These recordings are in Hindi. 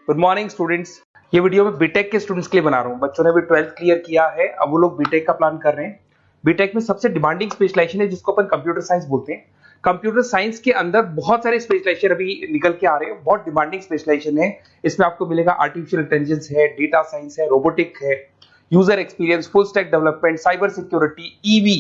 Good morning students. ये वीडियो मैं बीटेक के स्टूडेंट्स के लिए बना रहा हूँ। बच्चों ने भी 12th क्लियर किया है, अब वो लोग बीटेक का प्लान कर रहे हैं। बीटेक में सबसे डिमांडिंग स्पेशलाइजेशन है जिसको अपन कंप्यूटर साइंस बोलते हैं। कंप्यूटर साइंस के अंदर बहुत सारे स्पेशलाइजेशन अभी निकल के आ रहे हैं, बहुत डिमांडिंग स्पेशलाइजेशन है। इसमें आपको मिलेगा आर्टिफिशियल इंटेलिजेंस है, डेटा साइंस है, रोबोटिक है, user experience, full stack development, cyber security, EV,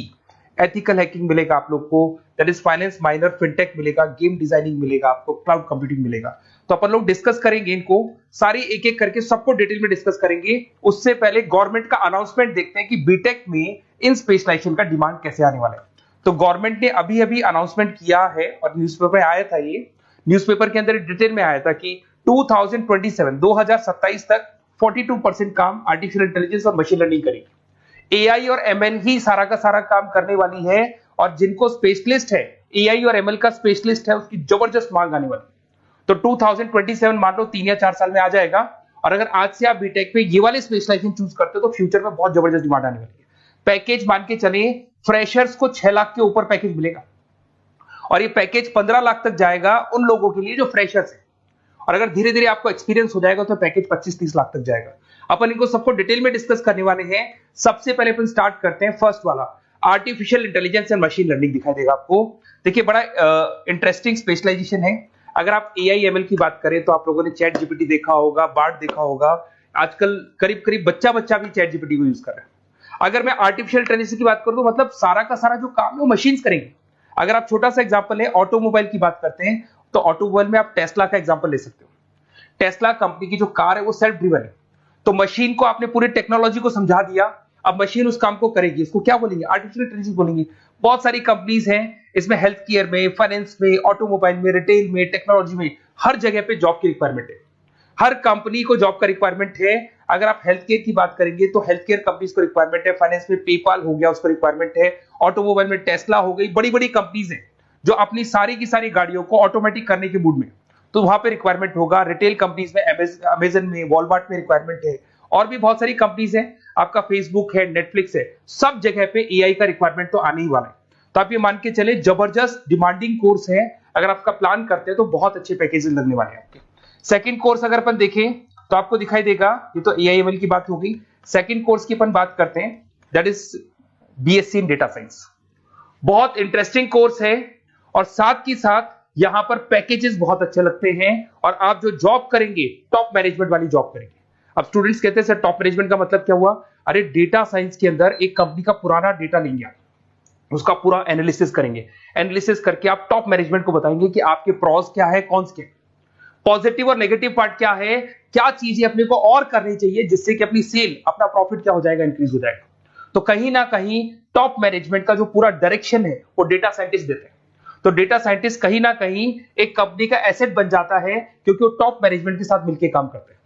ethical hacking मिलेगा आप लोग को, that is finance minor, fintech मिलेगा, गेम डिजाइनिंग मिलेगा, आपको क्लाउड कंप्यूटिंग मिलेगा। तो अपन लोग डिस्कस करेंगे इनको सारी एक एक करके, सबको डिटेल में डिस्कस करेंगे। उससे पहले गवर्नमेंट का अनाउंसमेंट देखते हैं कि बीटेक में इन स्पेशलाइजेशन का डिमांड कैसे आने वाला है। तो गवर्नमेंट ने अभी अभी अनाउंसमेंट किया है और न्यूज़पेपर में आया था, ये न्यूज़पेपर के अंदर डिटेल में आया था कि 2027 तक 42% काम आर्टिफिशियल इंटेलिजेंस और मशीन लर्निंग करेगी। एआई और एमएल ही सारा का सारा काम करने वाली है, और जिनको स्पेशलिस्ट है, एआई और एमएल का स्पेशलिस्ट है, उसकी जबरदस्त मांग आने वाली है। तो 2027 मान लो 3 या 4 साल में आ जाएगा। और अगर आज से आप बीटेक पे ये वाले स्पेशलाइजेशन चूज करते हो तो फ्यूचर में बहुत जबरदस्त डिमांड आने वाली है। पैकेज मान के चले, फ्रेशर्स को 6 लाख के ऊपर पैकेज मिलेगा, और ये पैकेज 15 लाख तक जाएगा उन लोगों के लिए जो फ्रेशर्स है। और अगर धीरे धीरे आपको एक्सपीरियंस हो जाएगा तो पैकेज 25-30 लाख तक जाएगा। अपन इनको सबको डिटेल में डिस्कस करने वाले हैं। सबसे पहले अपन स्टार्ट करते हैं फर्स्ट वाला, artificial intelligence and machine learning दिखाई देगा आपको। देखिए बड़ा इंटरेस्टिंग स्पेशलाइजेशन है। अगर आप एआई एमएल की बात करें तो आप लोगों ने चैट जीपीटी देखा होगा, बार्ड देखा होगा। आजकल करीब करीब बच्चा भी चैट जीपीटी को यूज कर रहा है। अगर मैं आर्टिफिशियल इंटेलिजेंस की बात करूं तो मतलब सारा का सारा जो काम है वो मशीन्स करेंगे। अगर आप छोटा सा एग्जांपल है, ऑटोमोबाइल की बात करते हैं तो ऑटोमोबाइल में आप टेस्ला का एग्जांपल ले सकते हो। टेस्ला कंपनी की जो कार है वो सेल्फ ड्रिवन है। तो मशीन को आपने पूरी टेक्नोलॉजी को समझा दिया, अब मशीन उस काम को करेगी। इसको क्या बोलेंगे? आर्टिफिशियल इंटेलिजेंस बोलेंगे। बहुत सारी कंपनीज हैं इसमें, हेल्थ केयर में, फाइनेंस में, ऑटोमोबाइल में, रिटेल में, टेक्नोलॉजी में, हर जगह पे जॉब की रिक्वायरमेंट है। हर कंपनी को जॉब का रिक्वायरमेंट है। अगर आप हेल्थ केयर की बात करेंगे तो हेल्थ केयर कंपनीज को रिक्वायरमेंट है, फाइनेंस में पेपाल हो गया उसको रिक्वायरमेंट है, ऑटोमोबाइल में टेस्ला हो गई, बड़ी बड़ी कंपनीज हैं जो अपनी सारी की सारी गाड़ियों को ऑटोमेटिक करने के मूड में, तो वहां पे रिक्वायरमेंट होगा। रिटेल कंपनीज में अमेजन में, वॉलमार्ट में रिक्वायरमेंट है, और भी बहुत सारी कंपनीज हैं, आपका फेसबुक है, नेटफ्लिक्स है, सब जगह पे एआई का रिक्वायरमेंट तो आने ही वाला है। तो आप ये मान के चले जबरदस्त डिमांडिंग कोर्स है। अगर आपका प्लान करते हैं तो बहुत अच्छे पैकेजेस लगने वाले हैं आपके। सेकंड कोर्स अगर अपन देखें तो आपको दिखाई देगा, ये तो एआई एमएल की बात हो गई। सेकंड कोर्स की अपन बात करते हैं, that is BSc in data science. बहुत इंटरेस्टिंग कोर्स है, और साथ ही साथ यहां पर पैकेजेस बहुत अच्छे लगते हैं, और आप जो जॉब करेंगे टॉप मैनेजमेंट वाली जॉब करेंगे। अब स्टूडेंट्स कहते हैं सर टॉप मैनेजमेंट का मतलब क्या हुआ? अरे डेटा साइंस के अंदर एक कंपनी का पुराना डेटा लेंगे आप, उसका पूरा एनालिसिस करेंगे, एनालिसिस करके आप टॉप मैनेजमेंट को बताएंगे कि आपके प्रॉस क्या है, कॉन्स क्या है, पॉजिटिव और नेगेटिव पार्ट क्या है, क्या चीजें अपने को और करनी चाहिए जिससे कि अपनी सेल, अपना प्रॉफिट क्या हो जाएगा, इंक्रीज हो जाएगा। तो कहीं ना कहीं टॉप मैनेजमेंट का जो पूरा डायरेक्शन है वो डेटा साइंटिस्ट देते हैं। तो डेटा साइंटिस्ट कहीं ना कहीं एक कंपनी का एसेट बन जाता है, क्योंकि वो टॉप मैनेजमेंट के साथ मिलकर काम करते हैं।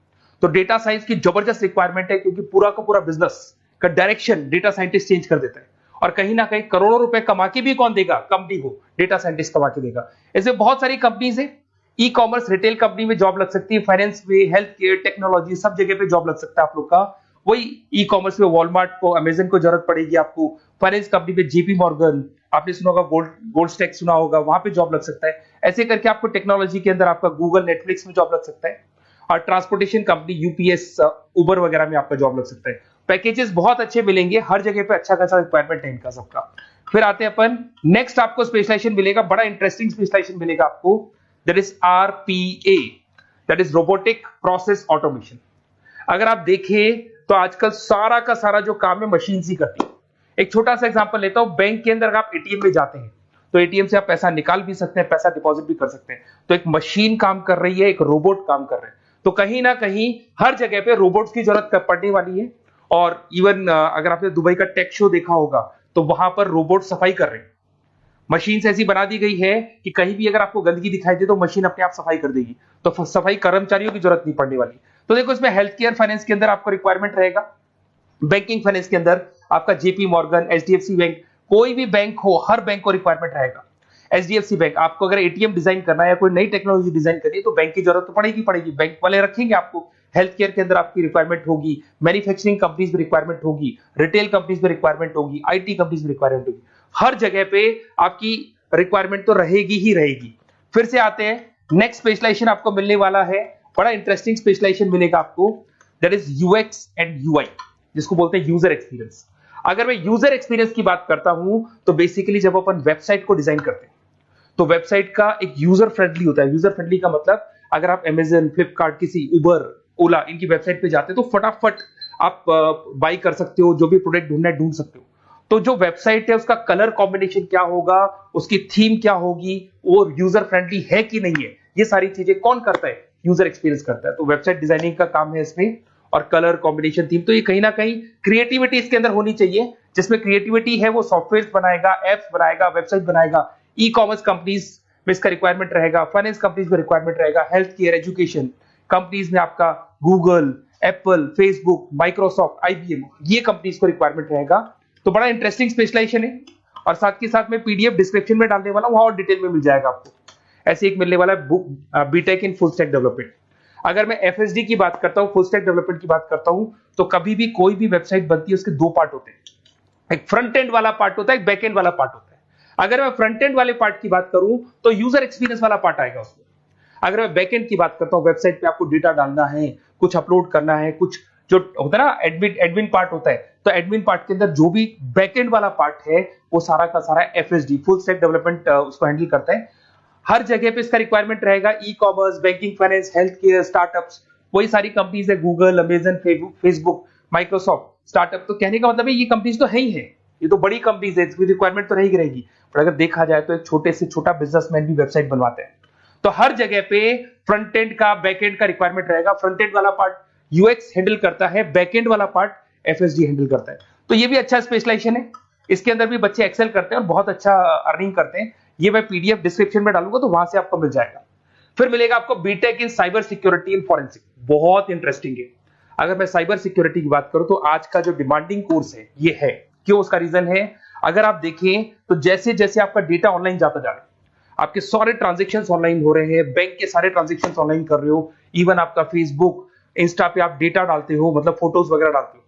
तो डेटा साइंस की जबरदस्त रिक्वायरमेंट है, क्योंकि पूरा का पूरा बिजनेस का डायरेक्शन डेटा साइंटिस्ट चेंज कर देता है। और कहीं ना कहीं करोड़ों रुपए कमा के भी कौन देगा? कंपनी को डेटा साइंटिस्ट कमा के देगा। ऐसे बहुत सारी कंपनीज है, ई कॉमर्स, रिटेल कंपनी में जॉब लग सकती है, फाइनेंस में, हेल्थ केयर, टेक्नोलॉजी, सब जगह पे जॉब लग सकता है आप लोग का। वही ई कॉमर्स में वॉलमार्ट को, अमेजन को जरूरत पड़ेगी आपको। फाइनेंस कंपनी में जेपी मॉर्गन, आपने सुना होगा, गोल्ड स्टैक सुना होगा, वहां पे जॉब लग सकता है। ऐसे करके आपको टेक्नोलॉजी के अंदर आपका गूगल, नेटफ्लिक्स में जॉब लग सकता है। और ट्रांसपोर्टेशन कंपनी, यूपीएस, उबर वगैरह में आपका जॉब लग सकता है। पैकेजेस बहुत अच्छे मिलेंगे, हर जगह पे अच्छा खासा रिक्वायरमेंट है इनका सबका। फिर आते हैं अपन नेक्स्ट, आपको स्पेशलाइजेशन मिलेगा, बड़ा इंटरेस्टिंग स्पेशलाइजेशन मिलेगा आपको, that is RPA, that is robotic process automation. अगर आप देखें तो आजकल सारा का सारा जो काम है मशीन ही करती है। एक छोटा सा एग्जांपल लेता हूं, बैंक के अंदर आप एटीएम में जाते हैं तो एटीएम से आप पैसा निकाल भी सकते हैं, पैसा डिपॉजिट भी कर सकते हैं। तो एक मशीन काम कर रही है, एक रोबोट काम कर रहे हैं। तो कहीं ना कहीं हर जगह पे रोबोट्स की जरूरत पड़ने वाली है। और इवन अगर आपने दुबई का टेक शो देखा होगा तो वहां पर रोबोट सफाई कर रहे हैं। मशीन ऐसी बना दी गई है कि कहीं भी अगर आपको गंदगी दिखाई दे तो मशीन अपने आप सफाई कर देगी। तो सफाई कर्मचारियों की जरूरत नहीं पड़ने वाली। तो देखो इसमें हेल्थ केयर, फाइनेंस के अंदर आपको रिक्वायरमेंट रहेगा। बैंकिंग फाइनेंस के अंदर आपका जेपी मॉर्गन, एचडीएफसी बैंक, कोई भी बैंक हो, हर बैंक को रिक्वायरमेंट रहेगा। एचडीएफसी बैंक, आपको अगर एटीएम डिजाइन करना है या कोई नई टेक्नोलॉजी डिजाइन करनी है तो बैंक की जरूरत तो पड़ेगी, बैंक वाले रखेंगे आपको। हेल्थ केयर के अंदर आपकी रिक्वायरमेंट होगी, मैन्युफैक्चरिंग कंपनीज में रिक्वायरमेंट होगी, रिटेल कंपनीज में रिक्वायरमेंट होगी, आईटी कंपनीज में रिक्वायरमेंट होगी। हर जगह पे आपकी रिक्वायरमेंट तो रहेगी ही रहेगी। फिर से आते हैं, नेक्स्ट स्पेशलाइजेशन आपको मिलने वाला है बड़ा इंटरेस्टिंग स्पेशलाइजेशन मिलेगा आपको, that is UX and UI, जिसको बोलते हैं यूजर एक्सपीरियंस। अगर मैं यूजर एक्सपीरियंस की बात करता हूं तो बेसिकली जब अपन वेबसाइट को डिजाइन करते हैं तो वेबसाइट का एक यूजर फ्रेंडली होता है। यूजर फ्रेंडली का मतलब अगर आप अमेजन, फ्लिपकार्ट, किसी उबर, ओला इनकी वेबसाइट पे जाते हो तो फटाफट आप बाई कर सकते हो, जो भी प्रोडक्ट ढूंढना है ढूंढ सकते हो। तो जो वेबसाइट है उसका कलर कॉम्बिनेशन क्या होगा, उसकी थीम क्या होगी, वो यूजर फ्रेंडली है कि नहीं है, ये सारी चीजें कौन करता है, यूजर एक्सपीरियंस करता है। तो वेबसाइट डिजाइनिंग का काम है इसमें, और कलर कॉम्बिनेशन, थीम, तो ये कहीं ना कहीं क्रिएटिविटी इसके अंदर होनी चाहिए। जिसमें क्रिएटिविटी है वो सॉफ्टवेयर बनाएगा, एप्स बनाएगा, वेबसाइट बनाएगा। ई कॉमर्स कंपनीज में इसका रिक्वायरमेंट रहेगा, फाइनेंस कंपनीज में रिक्वायरमेंट रहेगा, हेल्थ केयर, एजुकेशन कंपनीज में आपका Google, Apple, Facebook, Microsoft, IBM, ये कंपनीज को रिक्वायरमेंट रहेगा। तो बड़ा इंटरेस्टिंग स्पेशलाइजेशन है, और साथ के साथ में पीडीएफ डिस्क्रिप्शन में डालने वाला हूं, वहां और डिटेल में मिल जाएगा आपको। ऐसे एक मिलने वाला है book, BTech in full stack development. अगर मैं एफएसडी की बात करता हूं, फुल स्टैक डेवलपमेंट की बात करता हूं, तो कभी भी कोई भी वेबसाइट बनती है उसके दो पार्ट होते हैं, एक फ्रंट एंड वाला पार्ट होता है, एक बैक एंड वाला पार्ट होता है। अगर मैं फ्रंट एंड वाले पार्ट की बात करूं तो यूजर एक्सपीरियंस वाला पार्ट आएगा उसमें। अगर मैं बैक एंड की बात करता हूं, वेबसाइट पे आपको डेटा डालना है, कुछ अपलोड करना है, कुछ जो होता है ना एडमिन पार्ट होता है, तो एडमिन पार्ट के अंदर जो भी बैक एंड वाला पार्ट है वो सारा का सारा एफएसडी, फुल स्टैक डेवलपमेंट, उसको हैंडल करता है। हर जगह पे इसका रिक्वायरमेंट रहेगा, e commerce, banking, finance, health care, startups, वही सारी कंपनीज है, Google, Amazon, Facebook, Microsoft, startup. तो कहने का मतलब है ये कंपनीज तो है ही है, ये तो बड़ी कंपनीज है, इसकी रिक्वायरमेंट तो रहेगी। पर अगर देखा जाए तो एक छोटे से छोटा बिजनेसमैन भी वेबसाइट बनवाते हैं। तो हर जगह पे फ्रंट एंड का, बैक एंड का रिक्वायरमेंट रहेगा। फ्रंट एंड वाला पार्ट यूएक्स हैंडल करता है, बैक एंड वाला पार्ट एफएसडी हैंडल करता है। तो ये भी अच्छा स्पेशलाइजेशन है, इसके अंदर भी बच्चे एक्सेल करते हैं और बहुत अच्छा अर्निंग करते हैं। ये मैं पीडीएफ डिस्क्रिप्शन में डालूंगा तो वहां से आपको मिल जाएगा। फिर मिलेगा आपको BTech in cyber security and forensic, बहुत इंटरेस्टिंग है। अगर मैं साइबर सिक्योरिटी की बात करूं तो आज का जो डिमांडिंग कोर्स है ये है। क्यों? उसका रीजन है, अगर आप देखें तो जैसे जैसे आपका डेटा ऑनलाइन जाता जा रहा है, आपके सारे ट्रांजेक्शन्स ऑनलाइन हो रहे हैं, बैंक के सारे ट्रांजेक्शन्स ऑनलाइन कर रहे हो, इवन आपका फेसबुक, इंस्टा पे आप डेटा डालते हो, मतलब फोटोज वगैरह डालते हो।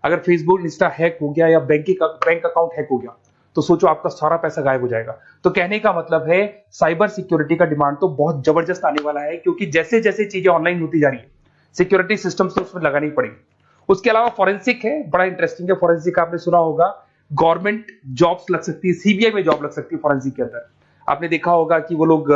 अगर फेसबुक, इंस्टा हैक हो गया या बैंक अकाउंट हैक हो गया तो सोचो आपका सारा पैसा गायब हो जाएगा। तो कहने का मतलब है साइबर सिक्योरिटी का डिमांड तो बहुत जबरदस्त आने वाला है, क्योंकि जैसे जैसे चीजें ऑनलाइन होती जा रही है सिक्योरिटी सिस्टम्स तो उसमें लगानी पड़ेगी। उसके अलावा फॉरेंसिक है, बड़ा इंटरेस्टिंग है। फॉरेंसिक आपने सुना होगा, गवर्नमेंट जॉब्स लग सकती है, सीबीआई में जॉब लग सकती है फॉरेंसिक के अंदर। आपने देखा होगा कि वो लोग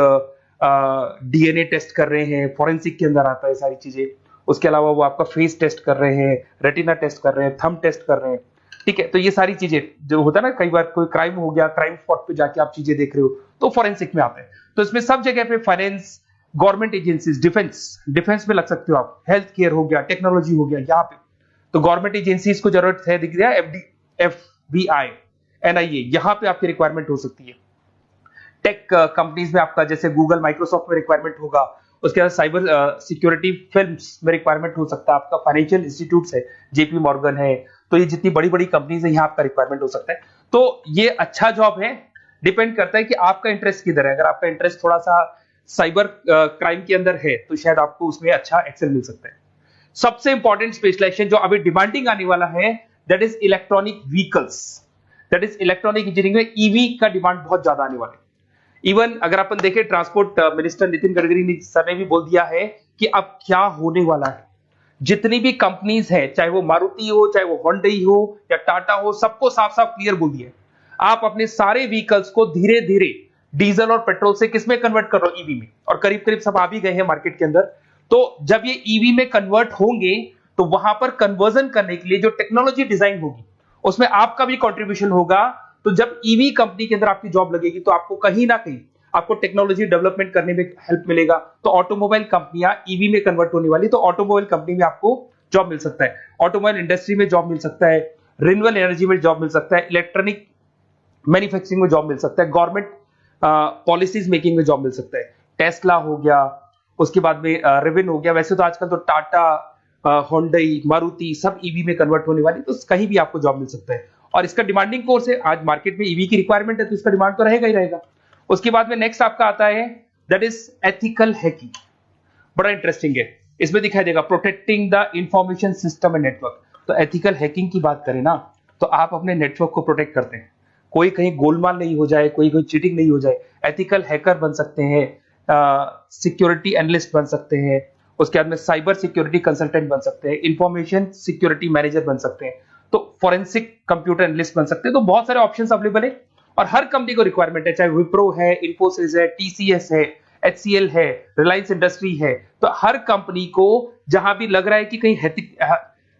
डीएनए टेस्ट कर रहे हैं, फॉरेंसिक के अंदर आता है सारी चीजें। उसके अलावा वो आपका फेस टेस्ट कर रहे हैं, रेटिना टेस्ट कर रहे हैं, थंब टेस्ट कर रहे हैं, ठीक है। तो ये सारी चीजें जो होता है ना, कई बार कोई क्राइम हो गया, क्राइम स्पॉट पे जाके आप चीजें देख रहे हो तो फॉरेंसिक में आते हैं। तो इसमें सब जगह पे फाइनेंस, गवर्नमेंट एजेंसीज, डिफेंस में लग सकते हो आप, हेल्थ केयर हो गया, टेक्नोलॉजी हो गया, यहाँ पे तो गवर्नमेंट एजेंसीज को जरूरत है, दिख रहा है, एफबीआई, एनआईए, यहाँ पे आपकी रिक्वायरमेंट हो सकती है। टेक कंपनीज में आपका जैसे गूगल, माइक्रोसॉफ्ट में रिक्वायरमेंट होगा। उसके बाद साइबर सिक्योरिटी फिल्म्स में रिक्वायरमेंट हो सकता है आपका, फाइनेंशियल इंस्टीट्यूट्स है, जेपी मॉर्गन है, तो ये जितनी बड़ी बड़ी कंपनीज है यहाँ आपका रिक्वायरमेंट हो सकता है। तो ये अच्छा जॉब है, डिपेंड करता है कि आपका इंटरेस्ट किधर है। अगर आपका इंटरेस्ट थोड़ा सा साइबर क्राइम के अंदर है तो शायद आपको उसमें अच्छा एक्सेल मिल सकता है। सबसे इंपॉर्टेंट स्पेशलाइजेशन जो अभी डिमांडिंग आने वाला है, that is electronic vehicles, that is electronic engineering में ईवी का डिमांड बहुत ज्यादा आने वाला है। इवन अगर अपन देखें, transport minister Nitin Gadkari sir ने भी बोल दिया है कि अब क्या होने वाला है, जितनी भी कंपनीज है, चाहे वो मारुति हो, चाहे वो होंडई हो या टाटा हो, सबको साफ साफ क्लियर बोल दिया, आप अपने सारे व्हीकल्स को धीरे धीरे डीजल और पेट्रोल से किसमें कन्वर्ट कर रहे हो, ईवी में। और करीब करीब सब आ भी गए हैं मार्केट के अंदर। तो जब ये ईवी में कन्वर्ट होंगे तो वहां पर कन्वर्जन करने के लिए जो टेक्नोलॉजी डिजाइन होगी उसमें आपका भी कंट्रीब्यूशन होगा। तो जब ईवी कंपनी के अंदर आपकी जॉब लगेगी तो आपको कहीं ना कहीं आपको टेक्नोलॉजी डेवलपमेंट करने में हेल्प मिलेगा। तो ऑटोमोबाइल कंपनियां ईवी में कन्वर्ट होने वाली, तो ऑटोमोबाइल कंपनी में आपको जॉब मिल सकता है, ऑटोमोबाइल इंडस्ट्री में जॉब मिल सकता है, रिन्यूएबल एनर्जी में जॉब मिल सकता है, इलेक्ट्रॉनिक मैन्युफैक्चरिंग में जॉब मिल सकता है, गवर्नमेंट पॉलिसीज मेकिंग में जॉब मिल सकता है। टेस्ला हो गया, उसके बाद में रिविन हो गया। वैसे तो आजकल तो टाटा, होंडई, मारुति सब ईवी में कन्वर्ट होने वाली, तो कहीं भी आपको जॉब मिल सकता है। और इसका डिमांडिंग कोर्स है, आज मार्केट में ईवी की रिक्वायरमेंट है तो इसका डिमांड तो रहेगा ही रहेगा। उसके बाद में नेक्स्ट आपका आता है दैट इज एथिकल हैकिंग, बड़ा इंटरेस्टिंग है। इसमें दिखाई देगा protecting the information system and network. तो एथिकल हैकिंग की बात करें ना, तो आप अपने नेटवर्क को प्रोटेक्ट करते हैं, कोई कहीं गोलमाल नहीं हो जाए, कोई चीटिंग नहीं हो जाए। एथिकल हैकर बन सकते हैं, सिक्योरिटी एनालिस्ट बन सकते हैं, उसके बाद में साइबर सिक्योरिटी कंसल्टेंट बन सकते हैं, इंफॉर्मेशन सिक्योरिटी मैनेजर बन सकते हैं, तो फॉरेंसिक कंप्यूटर एनालिस्ट बन सकते हैं। तो बहुत सारे ऑप्शंस अवेलेबल है और हर कंपनी को रिक्वायरमेंट है, चाहे विप्रो है, इन्फोसिस है, टीसीएस है, एचसीएल है, रिलायंस इंडस्ट्री है। तो हर कंपनी को जहां भी लग रहा है कि कहीं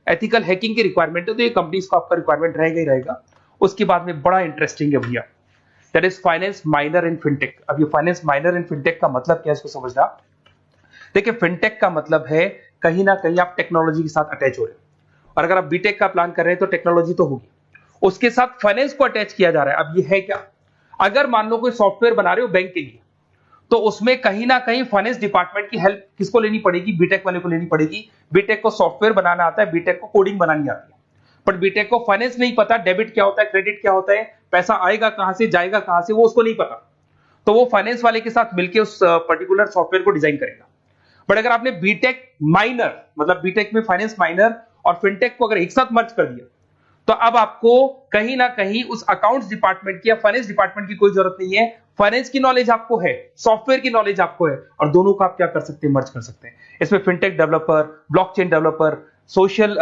एथिकल हैकिंग की रिक्वायरमेंट है तो ये कंपनीज को आपका रिक्वायरमेंट रहेगा ही रहेगा। उसके बाद में बड़ा इंटरेस्टिंग है भैया, that is finance minor in fintech. अब ये फाइनेंस माइनर इन फिनटेक का मतलब क्या है इसको समझना। देखिए फिनटेक का मतलब है कहीं ना कहीं आप टेक्नोलॉजी के साथ अटैच हो रहे हो, और अगर आप बीटेक का प्लान कर रहे हैं तो टेक्नोलॉजी तो होगी, उसके साथ फाइनेंस को अटैच किया जा रहा है। अब ये है क्या, अगर मान लो कोई सॉफ्टवेयर बना रहे हो बैंक के लिए, तो उसमें कहीं ना कहीं फाइनेंस डिपार्टमेंट की हेल्प किसको लेनी पड़ेगी, बीटेक वाले को लेनी पड़ेगी। बीटेक को सॉफ्टवेयर बनाना आता है, बीटेक को कोडिंग बनानी आती है, बट बीटेक को फाइनेंस नहीं पता, डेबिट क्या होता है, क्रेडिट क्या होता है, पैसा आएगा कहां से जाएगा कहां से, वो उसको नहीं पता। तो वो फाइनेंस वाले के साथ मिलकर उस पर्टिकुलर सॉफ्टवेयर को डिजाइन करेगा। बट अगर आपने बीटेक माइनर, मतलब बीटेक में फाइनेंस माइनर और फिनटेक को अगर एक साथ मर्ज कर दिया, तो अब आपको कहीं ना कहीं उस अकाउंट्स डिपार्टमेंट की या फाइनेंस डिपार्टमेंट की कोई जरूरत नहीं है। फाइनेंस की नॉलेज आपको है, सॉफ्टवेयर की नॉलेज आपको है, और दोनों को आप क्या कर सकते हैं, मर्ज कर सकते हैं। इसमें fintech developer, blockchain developer, social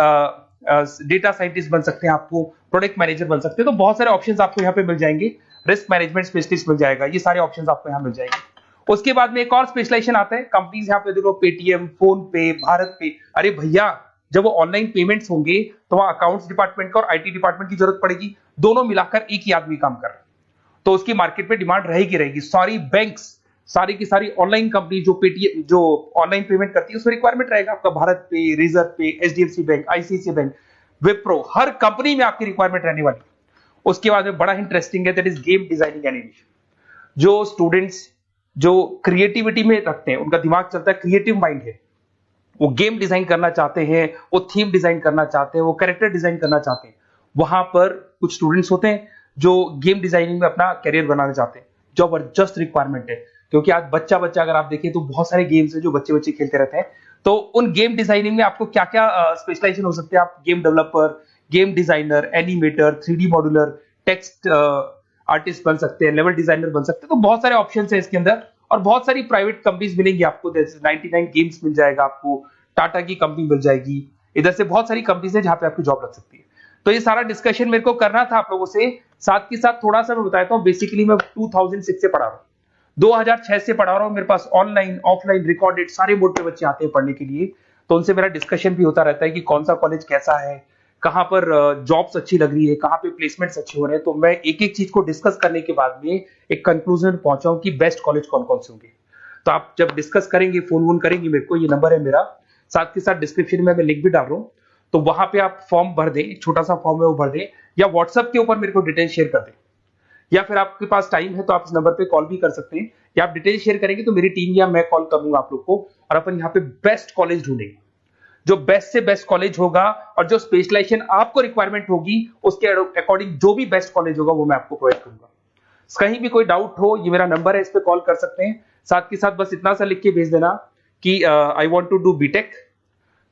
data scientist बन सकते हैं, आपको प्रोडक्ट मैनेजर बन सकते हैं। तो बहुत सारे ऑप्शंस आपको यहाँ पे मिल जाएंगे, रिस्क मैनेजमेंट स्पेशलिस्ट मिल जाएगा, ये सारे ऑप्शंस आपको यहाँ मिल जाएंगे। उसके बाद में एक और स्पेशलाइजेशन आता है, कंपनीज यहाँ पे देखो पेटीएम, फोन पे, भारत पे। अरे भैया जब वो ऑनलाइन पेमेंट्स होंगे तो वहां अकाउंट्स डिपार्टमेंट का और आईटी डिपार्टमेंट की जरूरत पड़ेगी, दोनों मिलाकर एक ही आदमी काम कर रहा है, तो उसकी मार्केट में डिमांड रहेगी रहेगी। सारी बैंक्स, सारी की सारी ऑनलाइन कंपनी जो पेटीएम, जो ऑनलाइन पेमेंट करती है, उसमें रिक्वायरमेंट रहेगा आपका भारत पे, Razorpay, HDFC bank, ICICI bank, Wipro, हर कंपनी में आपकी रिक्वायरमेंट रहने वाली है। उसके बाद में बड़ा इंटरेस्टिंग है, that is game designing animation. जो स्टूडेंट्स जो क्रिएटिविटी में रखते हैं, उनका दिमाग चलता है, क्रिएटिव माइंड है, वो गेम डिजाइन करना चाहते हैं, वो थीम डिजाइन करना चाहते हैं, वो कैरेक्टर डिजाइन करना चाहते हैं, वहां पर कुछ स्टूडेंट्स होते हैं जो गेम डिजाइनिंग में अपना करियर बनाना चाहते हैं। जबरदस्त रिक्वायरमेंट है, क्योंकि आज बच्चा बच्चा अगर आप देखें तो बहुत सारे गेम्स हैं जो बच्चे बच्चे खेलते रहते हैं। तो उन गेम डिजाइनिंग में आपको क्या क्या स्पेशलाइजेशन हो सकते हैं, आप game developer, game designer, animator, 3D modular, text artist बन सकते हैं, लेवल डिजाइनर बन सकते हैं। तो बहुत सारे ऑप्शंस हैं इसके अंदर, और बहुत सारी प्राइवेट कंपनीज मिलेंगी आपको, जैसे 99 गेम्स मिल जाएगा आपको, टाटा की कंपनी मिल जाएगी, इधर से बहुत सारी कंपनीज है जहां पे आपकी जॉब लग सकती है। तो ये सारा डिस्कशन मेरे को करना था आप लोगों से, साथ के साथ थोड़ा सा मैं बताता हूँ। बेसिकली मैं 2006 से पढ़ा रहा हूँ, 2006 से पढ़ा रहा हूँ। मेरे पास ऑनलाइन ऑफलाइन रिकॉर्डेड सारे बोर्ड पे बच्चे आते हैं पढ़ने के लिए, तो उनसे मेरा डिस्कशन भी होता रहता है कि कौन सा कॉलेज कैसा है, कहां पर जॉब्स अच्छी लग रही है, कहां पे प्लेसमेंट्स अच्छे हो रहे हैं। तो मैं एक एक चीज को डिस्कस करने के बाद में एक कंक्लूजन में पहुंचा हूं कि बेस्ट कॉलेज कौन कौन से होंगे। तो आप जब डिस्कस करेंगे, फोन वोन करेंगे मेरे को, ये नंबर है मेरा, साथ के साथ डिस्क्रिप्शन में मैं लिंक भी डाल रहा हूँ, तो वहां पे आप फॉर्म भर दें, एक छोटा सा फॉर्म है वो भर दें, या व्हाट्सएप के ऊपर मेरे को डिटेल शेयर कर दें, या फिर आपके पास टाइम है तो आप इस नंबर पे कॉल भी कर सकते हैं, या आप डिटेल शेयर करेंगे तो मेरी टीम या मैं कॉल करूंगा आप लोग को, और अपन यहाँ पे बेस्ट कॉलेज ढूंढेंगे, जो बेस्ट से बेस्ट कॉलेज होगा, और जो स्पेशलाइजेशन आपको रिक्वायरमेंट होगी उसके अकॉर्डिंग जो भी बेस्ट कॉलेज होगा वो मैं आपको प्रोवाइड करूंगा। कहीं भी कोई डाउट हो, ये मेरा नंबर है, इस पे कॉल कर सकते हैं। साथ के साथ बस इतना सा लिख के भेज देना कि I want to do BTech,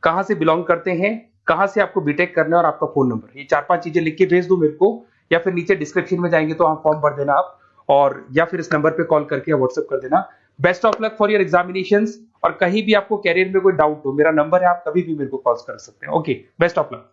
कहां से बिलोंग करते हैं, कहां से आपको बीटेक करना है, और आपका फोन नंबर, ये 4-5 चीजें लिख के भेज दो मेरे को, या फिर नीचे डिस्क्रिप्शन में जाएंगे तो आप फॉर्म भर देना आप, और या फिर इस नंबर पे कॉल करके या व्हाट्सएप कर देना। Best of luck for your examinations, और कहीं भी आपको कैरियर में कोई डाउट हो, मेरा नंबर है, आप कभी भी मेरे को कॉल कर सकते हैं। Okay, best of luck.